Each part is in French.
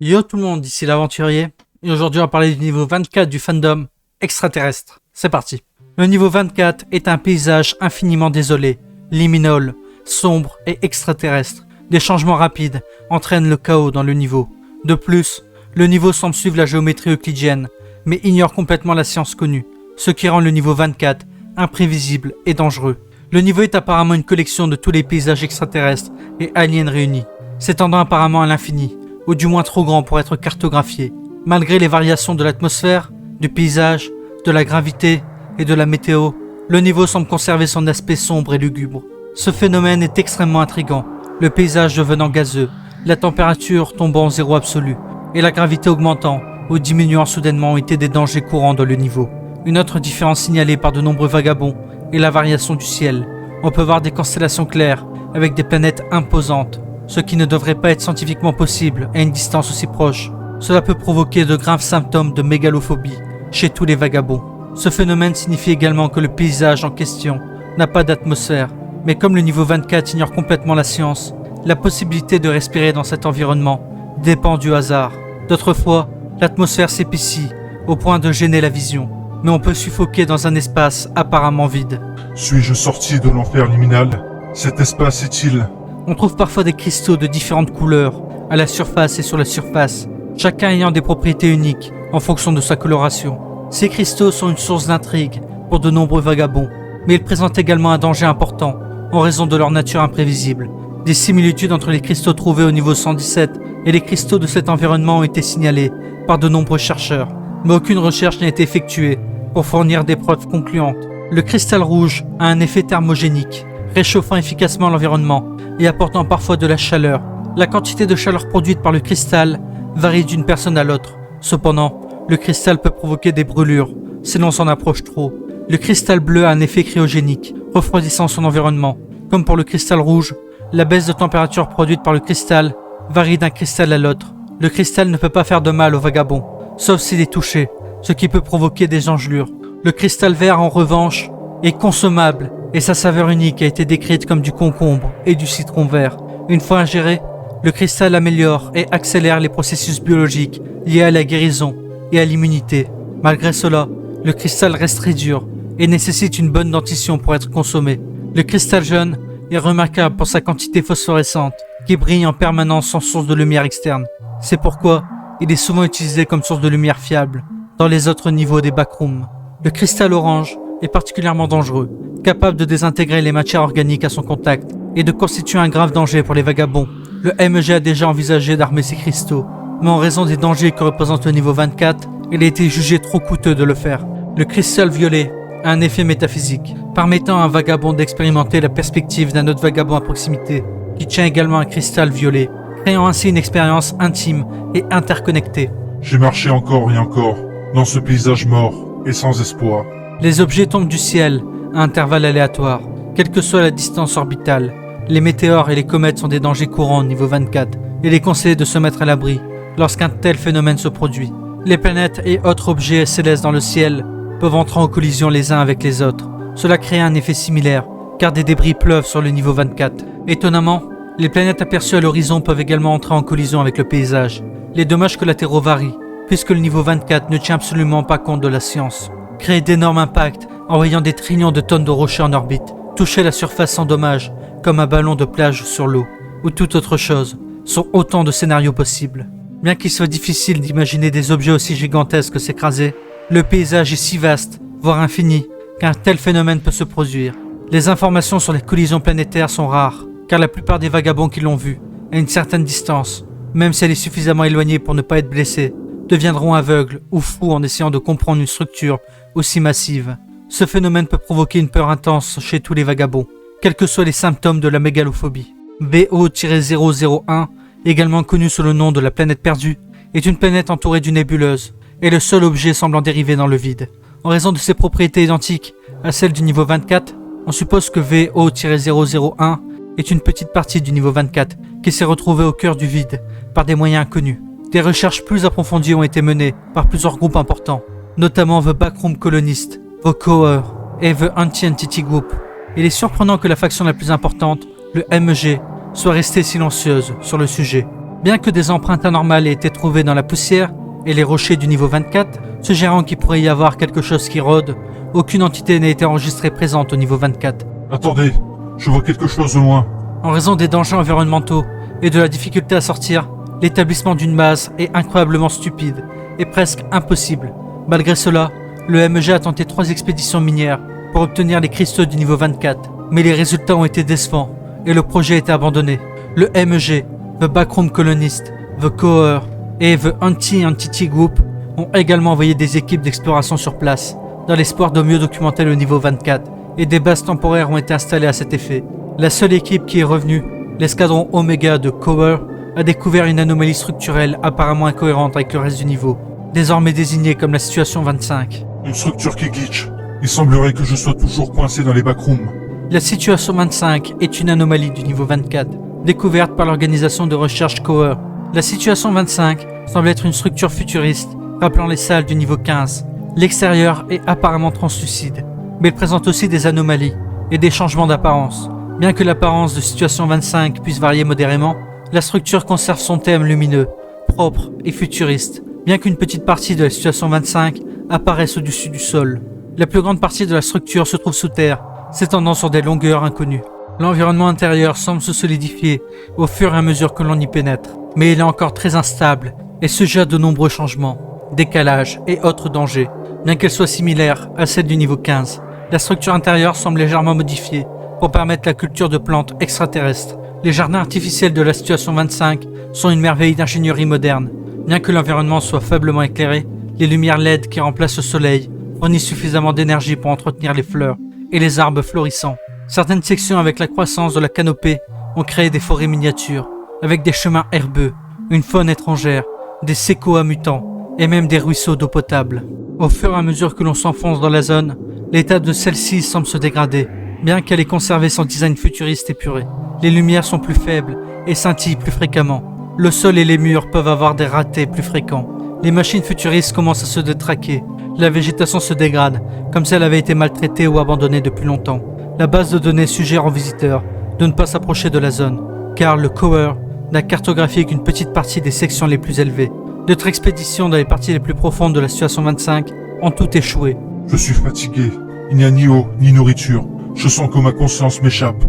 Yo tout le monde, ici l'aventurier, et aujourd'hui on va parler du niveau 24 du fandom extraterrestre. C'est parti. Le niveau 24 est un paysage infiniment désolé, liminal, sombre et extraterrestre. Des changements rapides entraînent le chaos dans le niveau. De plus, le niveau semble suivre la géométrie euclidienne, mais ignore complètement la science connue, ce qui rend le niveau 24 imprévisible et dangereux. Le niveau est apparemment une collection de tous les paysages extraterrestres et aliens réunis, s'étendant apparemment à l'infini, ou du moins trop grand pour être cartographié. Malgré les variations de l'atmosphère, du paysage, de la gravité et de la météo, le niveau semble conserver son aspect sombre et lugubre. Ce phénomène est extrêmement intriguant, le paysage devenant gazeux, la température tombant en zéro absolu, et la gravité augmentant ou diminuant soudainement ont été des dangers courants dans le niveau. Une autre différence signalée par de nombreux vagabonds est la variation du ciel. On peut voir des constellations claires avec des planètes imposantes, ce qui ne devrait pas être scientifiquement possible à une distance aussi proche. Cela peut provoquer de graves symptômes de mégalophobie chez tous les vagabonds. Ce phénomène signifie également que le paysage en question n'a pas d'atmosphère, mais comme le niveau 24 ignore complètement la science, la possibilité de respirer dans cet environnement dépend du hasard. D'autres fois, l'atmosphère s'épaissit au point de gêner la vision, mais on peut suffoquer dans un espace apparemment vide. Suis-je sorti de l'enfer liminal? Cet espace est-il... On trouve parfois des cristaux de différentes couleurs, à la surface et sur la surface, chacun ayant des propriétés uniques en fonction de sa coloration. Ces cristaux sont une source d'intrigue pour de nombreux vagabonds, mais ils présentent également un danger important en raison de leur nature imprévisible. Des similitudes entre les cristaux trouvés au niveau 117 et les cristaux de cet environnement ont été signalés par de nombreux chercheurs, mais aucune recherche n'a été effectuée pour fournir des preuves concluantes. Le cristal rouge a un effet thermogénique, réchauffant efficacement l'environnement et apportant parfois de la chaleur. La quantité de chaleur produite par le cristal varie d'une personne à l'autre. Cependant, le cristal peut provoquer des brûlures si l'on s'en approche trop. Le cristal bleu a un effet cryogénique, refroidissant son environnement. Comme pour le cristal rouge, la baisse de température produite par le cristal varie d'un cristal à l'autre. Le cristal ne peut pas faire de mal au vagabond, sauf s'il est touché, ce qui peut provoquer des engelures. Le cristal vert, en revanche, est consommable et sa saveur unique a été décrite comme du concombre et du citron vert. Une fois ingéré, le cristal améliore et accélère les processus biologiques liés à la guérison et à l'immunité. Malgré cela, le cristal reste très dur et nécessite une bonne dentition pour être consommé. Le cristal jaune est remarquable pour sa quantité phosphorescente qui brille en permanence sans source de lumière externe. C'est pourquoi il est souvent utilisé comme source de lumière fiable dans les autres niveaux des backrooms. Le cristal orange est particulièrement dangereux, capable de désintégrer les matières organiques à son contact et de constituer un grave danger pour les vagabonds. Le MG a déjà envisagé d'armer ces cristaux, mais en raison des dangers que représente le niveau 24, il a été jugé trop coûteux de le faire. Le cristal violet a un effet métaphysique, permettant à un vagabond d'expérimenter la perspective d'un autre vagabond à proximité, qui tient également un cristal violet, créant ainsi une expérience intime et interconnectée. J'ai marché encore et encore, dans ce paysage mort et sans espoir. Les objets tombent du ciel à intervalles aléatoires, quelle que soit la distance orbitale. Les météores et les comètes sont des dangers courants au niveau 24, et il est conseillé de se mettre à l'abri lorsqu'un tel phénomène se produit. Les planètes et autres objets célestes dans le ciel peuvent entrer en collision les uns avec les autres. Cela crée un effet similaire, car des débris pleuvent sur le niveau 24. Étonnamment, les planètes aperçues à l'horizon peuvent également entrer en collision avec le paysage. Les dommages collatéraux varient, puisque le niveau 24 ne tient absolument pas compte de la science. Créer d'énormes impacts, envoyant des trillions de tonnes de rochers en orbite, toucher la surface sans dommage, comme un ballon de plage sur l'eau, ou toute autre chose, sont autant de scénarios possibles. Bien qu'il soit difficile d'imaginer des objets aussi gigantesques s'écraser, le paysage est si vaste, voire infini, qu'un tel phénomène peut se produire. Les informations sur les collisions planétaires sont rares, car la plupart des vagabonds qui l'ont vu, à une certaine distance, même si elle est suffisamment éloignée pour ne pas être blessée, deviendront aveugles ou fous en essayant de comprendre une structure aussi massive. Ce phénomène peut provoquer une peur intense chez tous les vagabonds, quels que soient les symptômes de la mégalophobie. BO-001, également connu sous le nom de la planète perdue, est une planète entourée d'une nébuleuse, et le seul objet semblant dériver dans le vide. En raison de ses propriétés identiques à celles du niveau 24, on suppose que VO-001 est une petite partie du niveau 24 qui s'est retrouvée au cœur du vide par des moyens inconnus. Des recherches plus approfondies ont été menées par plusieurs groupes importants, notamment The Backroom Colonist, The Coer et The Anti-Entity Group. Il est surprenant que la faction la plus importante, le MG, soit restée silencieuse sur le sujet. Bien que des empreintes anormales aient été trouvées dans la poussière et les rochers du niveau 24, suggérant qu'il pourrait y avoir quelque chose qui rôde, aucune entité n'a été enregistrée présente au niveau 24. Attendez, je vois quelque chose au loin. En raison des dangers environnementaux et de la difficulté à sortir, l'établissement d'une base est incroyablement stupide et presque impossible. Malgré cela, le MEG a tenté 3 expéditions minières pour obtenir les cristaux du niveau 24, mais les résultats ont été décevants et le projet a été abandonné. Le MEG, The Backroom Colonist, The Coer et The Anti-Entity Group ont également envoyé des équipes d'exploration sur place, dans l'espoir de mieux documenter le niveau 24, et des bases temporaires ont été installées à cet effet. La seule équipe qui est revenue, l'escadron Omega de Coer, a découvert une anomalie structurelle apparemment incohérente avec le reste du niveau, désormais désignée comme la situation 25. Une structure qui glitch. Il semblerait que je sois toujours coincé dans les backrooms. La situation 25 est une anomalie du niveau 24, découverte par l'organisation de recherche Coer. La situation 25 semble être une structure futuriste, rappelant les salles du niveau 15. L'extérieur est apparemment translucide, mais elle présente aussi des anomalies et des changements d'apparence. Bien que l'apparence de situation 25 puisse varier modérément, la structure conserve son thème lumineux, propre et futuriste, bien qu'une petite partie de la situation 25 apparaisse au-dessus du sol. La plus grande partie de la structure se trouve sous terre, s'étendant sur des longueurs inconnues. L'environnement intérieur semble se solidifier au fur et à mesure que l'on y pénètre, mais il est encore très instable et sujet à de nombreux changements, décalages et autres dangers. Bien qu'elle soit similaire à celle du niveau 15, la structure intérieure semble légèrement modifiée pour permettre la culture de plantes extraterrestres. Les jardins artificiels de la situation 25 sont une merveille d'ingénierie moderne. Bien que l'environnement soit faiblement éclairé, les lumières LED qui remplacent le soleil fournissent suffisamment d'énergie pour entretenir les fleurs et les arbres florissants. Certaines sections avec la croissance de la canopée ont créé des forêts miniatures, avec des chemins herbeux, une faune étrangère, des séquoias mutants et même des ruisseaux d'eau potable. Au fur et à mesure que l'on s'enfonce dans la zone, l'état de celle-ci semble se dégrader, bien qu'elle ait conservé son design futuriste épuré. Les lumières sont plus faibles et scintillent plus fréquemment. Le sol et les murs peuvent avoir des ratés plus fréquents. Les machines futuristes commencent à se détraquer. La végétation se dégrade, comme si elle avait été maltraitée ou abandonnée depuis longtemps. La base de données suggère aux visiteurs de ne pas s'approcher de la zone, car le Coer n'a cartographié qu'une petite partie des sections les plus élevées. D'autres expéditions dans les parties les plus profondes de la situation 25 ont toutes échoué. Je suis fatigué. Il n'y a ni eau, ni nourriture. Je sens que ma conscience m'échappe.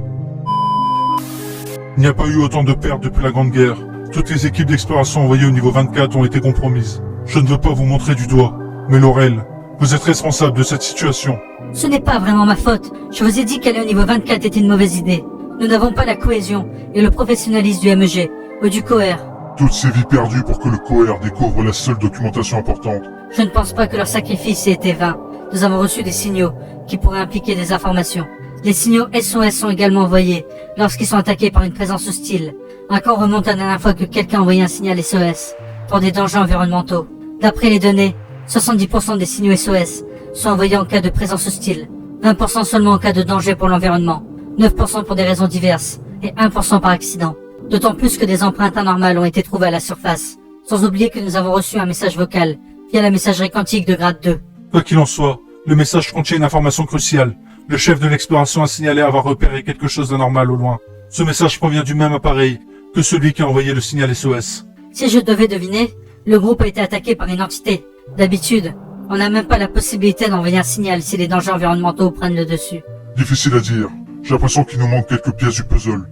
Il n'y a pas eu autant de pertes depuis la Grande Guerre. Toutes les équipes d'exploration envoyées au niveau 24 ont été compromises. Je ne veux pas vous montrer du doigt, mais Laurel, vous êtes responsable de cette situation. Ce n'est pas vraiment ma faute. Je vous ai dit qu'aller au niveau 24 était une mauvaise idée. Nous n'avons pas la cohésion et le professionnalisme du MEG ou du Coer. Toutes ces vies perdues pour que le Coer découvre la seule documentation importante. Je ne pense pas que leur sacrifice ait été vain. Nous avons reçu des signaux qui pourraient impliquer des informations. Les signaux SOS sont également envoyés lorsqu'ils sont attaqués par une présence hostile. Un camp remonte à la dernière fois que quelqu'un a envoyé un signal SOS pour des dangers environnementaux. D'après les données, 70% des signaux SOS sont envoyés en cas de présence hostile, 20% seulement en cas de danger pour l'environnement, 9% pour des raisons diverses et 1% par accident. D'autant plus que des empreintes anormales ont été trouvées à la surface. Sans oublier que nous avons reçu un message vocal via la messagerie quantique de grade 2. Quoi qu'il en soit, le message contient une information cruciale. Le chef de l'exploration a signalé avoir repéré quelque chose d'anormal au loin. Ce message provient du même appareil que celui qui a envoyé le signal SOS. Si je devais deviner, le groupe a été attaqué par une entité. D'habitude, on n'a même pas la possibilité d'envoyer un signal si les dangers environnementaux prennent le dessus. Difficile à dire. J'ai l'impression qu'il nous manque quelques pièces du puzzle.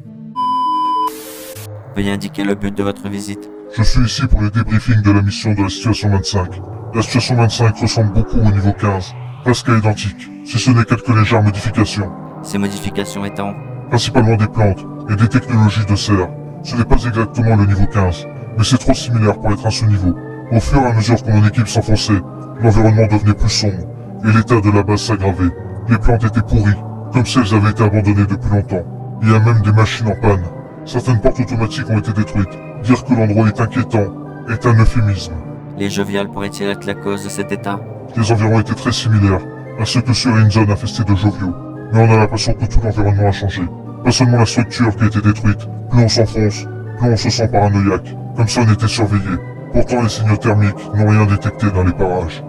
Veuillez indiquer le but de votre visite. Je suis ici pour le débriefing de la mission de la situation 25. La situation 25 ressemble beaucoup au niveau 15, presque identique, si ce n'est quelques légères modifications. Ces modifications étant Principalement des plantes et des technologies de serre. Ce n'est pas exactement le niveau 15, mais c'est trop similaire pour être un sous-niveau. Au fur et à mesure que mon équipe s'enfonçait, l'environnement devenait plus sombre, et l'état de la base s'aggravait. Les plantes étaient pourries, comme si elles avaient été abandonnées depuis longtemps. Il y a même des machines en panne. Certaines portes automatiques ont été détruites. Dire que l'endroit est inquiétant est un euphémisme. les joviales pourraient-ils être la cause de cet état? Les environs étaient très similaires à ceux que serait une zone infestée de joviaux, mais on a l'impression que tout l'environnement a changé. Pas seulement la structure qui a été détruite, plus on s'enfonce, plus on se sent paranoïaque, comme si on était surveillé. Pourtant les signaux thermiques n'ont rien détecté dans les parages.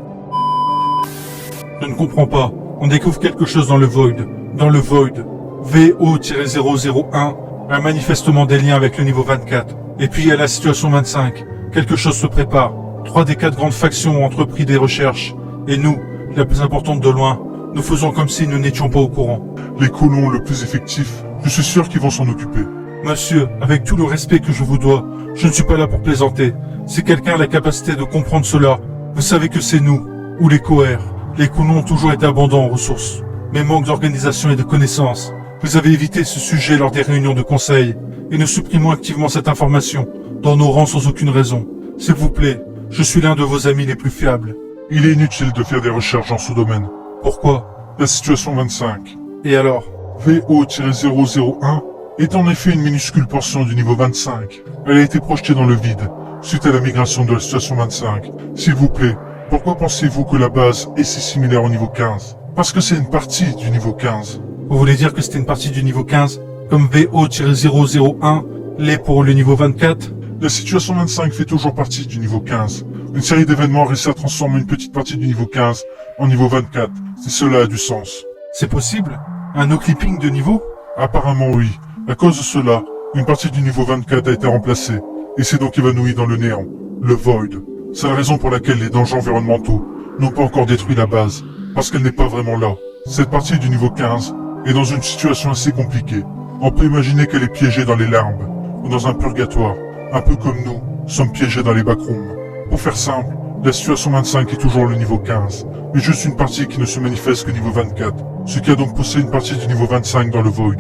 Je ne comprends pas. On découvre quelque chose dans le Void. Dans le Void, VO-001 a manifestement des liens avec le niveau 24. Et puis il y a la situation 25. Quelque chose se prépare. 3 des 4 grandes factions ont entrepris des recherches. Et nous, la plus importante de loin, nous faisons comme si nous n'étions pas au courant. Les colons le plus effectifs, je suis sûr qu'ils vont s'en occuper. Monsieur, avec tout le respect que je vous dois, je ne suis pas là pour plaisanter. Si quelqu'un a la capacité de comprendre cela, vous savez que c'est nous, ou les cohères. Les colons ont toujours été abondants en ressources, mais manque d'organisation et de connaissances. Vous avez évité ce sujet lors des réunions de conseil, et nous supprimons activement cette information, dans nos rangs sans aucune raison. S'il vous plaît, je suis l'un de vos amis les plus fiables. Il est inutile de faire des recherches dans ce domaine. Pourquoi? La situation 25. Et alors? VO-001 est en effet une minuscule portion du niveau 25. Elle a été projetée dans le vide, suite à la migration de la situation 25. S'il vous plaît, pourquoi pensez-vous que la base est si similaire au niveau 15? Parce que c'est une partie du niveau 15. Vous voulez dire que c'était une partie du niveau 15, comme VO-001 l'est pour le niveau 24? La situation 25 fait toujours partie du niveau 15. Une série d'événements a réussi à transformer une petite partie du niveau 15 en niveau 24. Si cela a du sens. C'est possible? Un no-clipping de niveau? Apparemment oui. À cause de cela, une partie du niveau 24 a été remplacée, et c'est donc évanoui dans le néant, le Void. C'est la raison pour laquelle les dangers environnementaux n'ont pas encore détruit la base, parce qu'elle n'est pas vraiment là. Cette partie du niveau 15 est dans une situation assez compliquée. On peut imaginer qu'elle est piégée dans les larmes, ou dans un purgatoire, un peu comme nous sommes piégés dans les backrooms. Pour faire simple, la situation 25 est toujours le niveau 15, mais juste une partie qui ne se manifeste que niveau 24, ce qui a donc poussé une partie du niveau 25 dans le Void,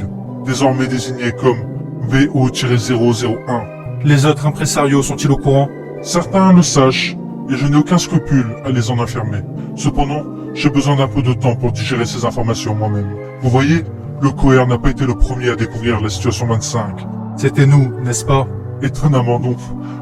désormais désigné comme VO-001. Les autres impresarios sont-ils au courant? Certains le sachent, et je n'ai aucun scrupule à les en affirmer. Cependant, j'ai besoin d'un peu de temps pour digérer ces informations moi-même. Vous voyez, le Coher n'a pas été le premier à découvrir la situation 25. C'était nous, n'est-ce pas? Étonnamment donc,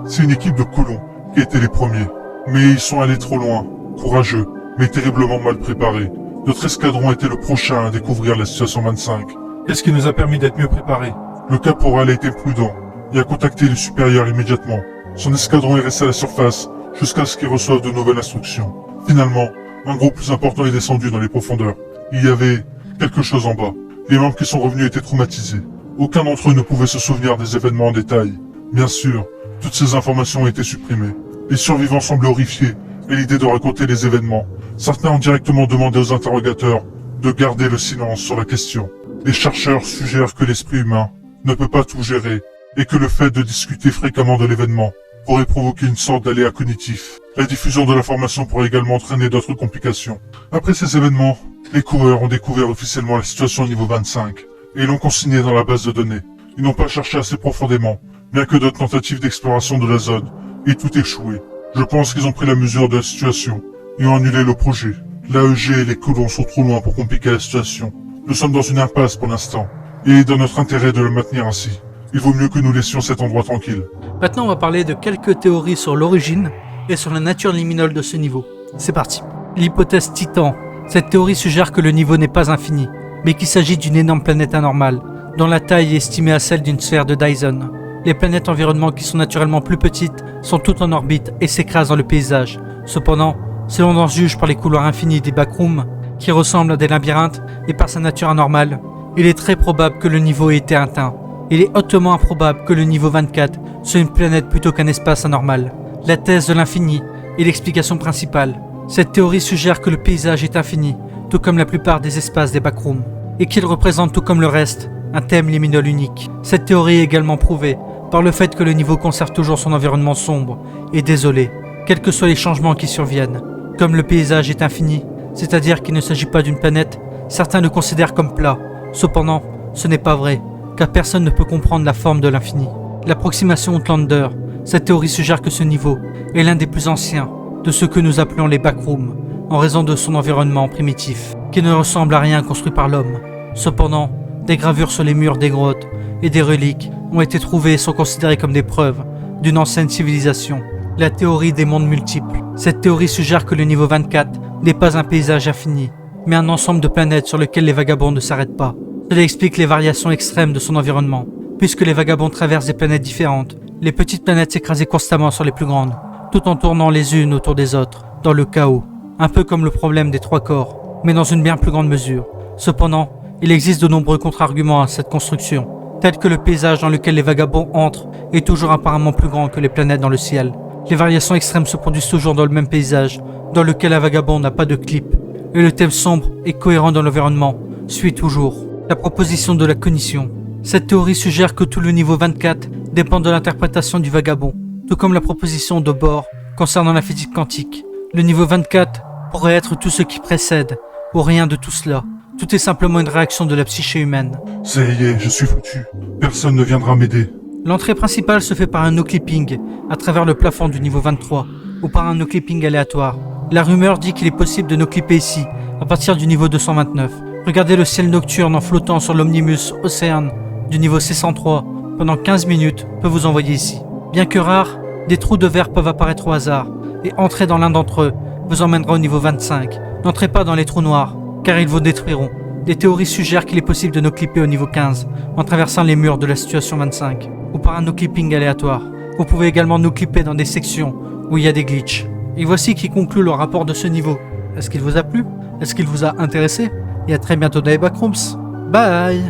c'est une équipe de colons qui étaient les premiers. Mais ils sont allés trop loin, courageux, mais terriblement mal préparés. Notre escadron était le prochain à découvrir la situation 25. Qu'est-ce qui nous a permis d'être mieux préparés? Le caporal a été prudent et a contacté les supérieurs immédiatement. Son escadron est resté à la surface jusqu'à ce qu'il reçoive de nouvelles instructions. Finalement, un groupe plus important est descendu dans les profondeurs. Il y avait quelque chose en bas. Les membres qui sont revenus étaient traumatisés. Aucun d'entre eux ne pouvait se souvenir des événements en détail. Bien sûr, toutes ces informations ont été supprimées. Les survivants semblent horrifiés à l'idée de raconter les événements. Certains ont directement demandé aux interrogateurs de garder le silence sur la question. Les chercheurs suggèrent que l'esprit humain ne peut pas tout gérer et que le fait de discuter fréquemment de l'événement pourrait provoquer une sorte d'aléa cognitif. La diffusion de l'information pourrait également entraîner d'autres complications. Après ces événements, les coureurs ont découvert officiellement la situation au niveau 25 et l'ont consignée dans la base de données. Ils n'ont pas cherché assez profondément, bien que d'autres tentatives d'exploration de la zone aient tout échoué. Je pense qu'ils ont pris la mesure de la situation et ont annulé le projet. L'AEG et les colons sont trop loin pour compliquer la situation. Nous sommes dans une impasse pour l'instant, et il est dans notre intérêt de le maintenir ainsi. Il vaut mieux que nous laissions cet endroit tranquille. Maintenant, on va parler de quelques théories sur l'origine et sur la nature liminale de ce niveau. C'est parti. L'hypothèse Titan. Cette théorie suggère que le niveau n'est pas infini, mais qu'il s'agit d'une énorme planète anormale, dont la taille est estimée à celle d'une sphère de Dyson. Les planètes environnement qui sont naturellement plus petites sont toutes en orbite et s'écrasent dans le paysage. Cependant, si l'on en juge par les couloirs infinis des backrooms, qui ressemblent à des labyrinthes, et par sa nature anormale, il est très probable que le niveau ait été atteint. Il est hautement improbable que le niveau 24 soit une planète plutôt qu'un espace anormal. La thèse de l'infini est l'explication principale. Cette théorie suggère que le paysage est infini, tout comme la plupart des espaces des backrooms, et qu'il représente tout comme le reste un thème liminal unique. Cette théorie est également prouvée par le fait que le niveau conserve toujours son environnement sombre et désolé, quels que soient les changements qui surviennent. Comme le paysage est infini, c'est-à-dire qu'il ne s'agit pas d'une planète, certains le considèrent comme plat. Cependant, ce n'est pas vrai, car personne ne peut comprendre la forme de l'infini. L'approximation Outlander, cette théorie suggère que ce niveau est l'un des plus anciens de ce que nous appelons les backrooms, en raison de son environnement primitif, qui ne ressemble à rien construit par l'homme. Cependant, des gravures sur les murs des grottes et des reliques ont été trouvées et sont considérées comme des preuves d'une ancienne civilisation. La théorie des mondes multiples. Cette théorie suggère que le niveau 24 n'est pas un paysage infini, mais un ensemble de planètes sur lesquelles les vagabonds ne s'arrêtent pas. Cela explique les variations extrêmes de son environnement. Puisque les vagabonds traversent des planètes différentes, les petites planètes s'écrasaient constamment sur les plus grandes, tout en tournant les unes autour des autres, dans le chaos. Un peu comme le problème des trois corps, mais dans une bien plus grande mesure. Cependant, il existe de nombreux contre-arguments à cette construction. tel que le paysage dans lequel les vagabonds entrent est toujours apparemment plus grand que les planètes dans le ciel. Les variations extrêmes se produisent toujours dans le même paysage, dans lequel un vagabond n'a pas de clip, et le thème sombre et cohérent dans l'environnement suit toujours la proposition de la cognition. Cette théorie suggère que tout le niveau 24 dépend de l'interprétation du vagabond, tout comme la proposition de Bohr concernant la physique quantique. Le niveau 24 pourrait être tout ce qui précède, ou rien de tout cela. Tout est simplement une réaction de la psyché humaine. Ça y est, je suis foutu. Personne ne viendra m'aider. L'entrée principale se fait par un no-clipping à travers le plafond du niveau 23, ou par un no-clipping aléatoire. La rumeur dit qu'il est possible de no-clipper ici, à partir du niveau 229. Regardez le ciel nocturne en flottant sur l'Omnibus Océane du niveau C103 pendant 15 minutes peut vous envoyer ici. Bien que rares, des trous de verre peuvent apparaître au hasard, et entrer dans l'un d'entre eux vous emmènera au niveau 25. N'entrez pas dans les trous noirs, car ils vous détruiront. Des théories suggèrent qu'il est possible de no-clipper au niveau 15, en traversant les murs de la situation 25, ou par un no-clipping aléatoire. Vous pouvez également no-clipper dans des sections où il y a des glitches. Et voici qui conclut le rapport de ce niveau. Est-ce qu'il vous a plu? Est-ce qu'il vous a intéressé? Et à très bientôt dans les Backrooms. Bye!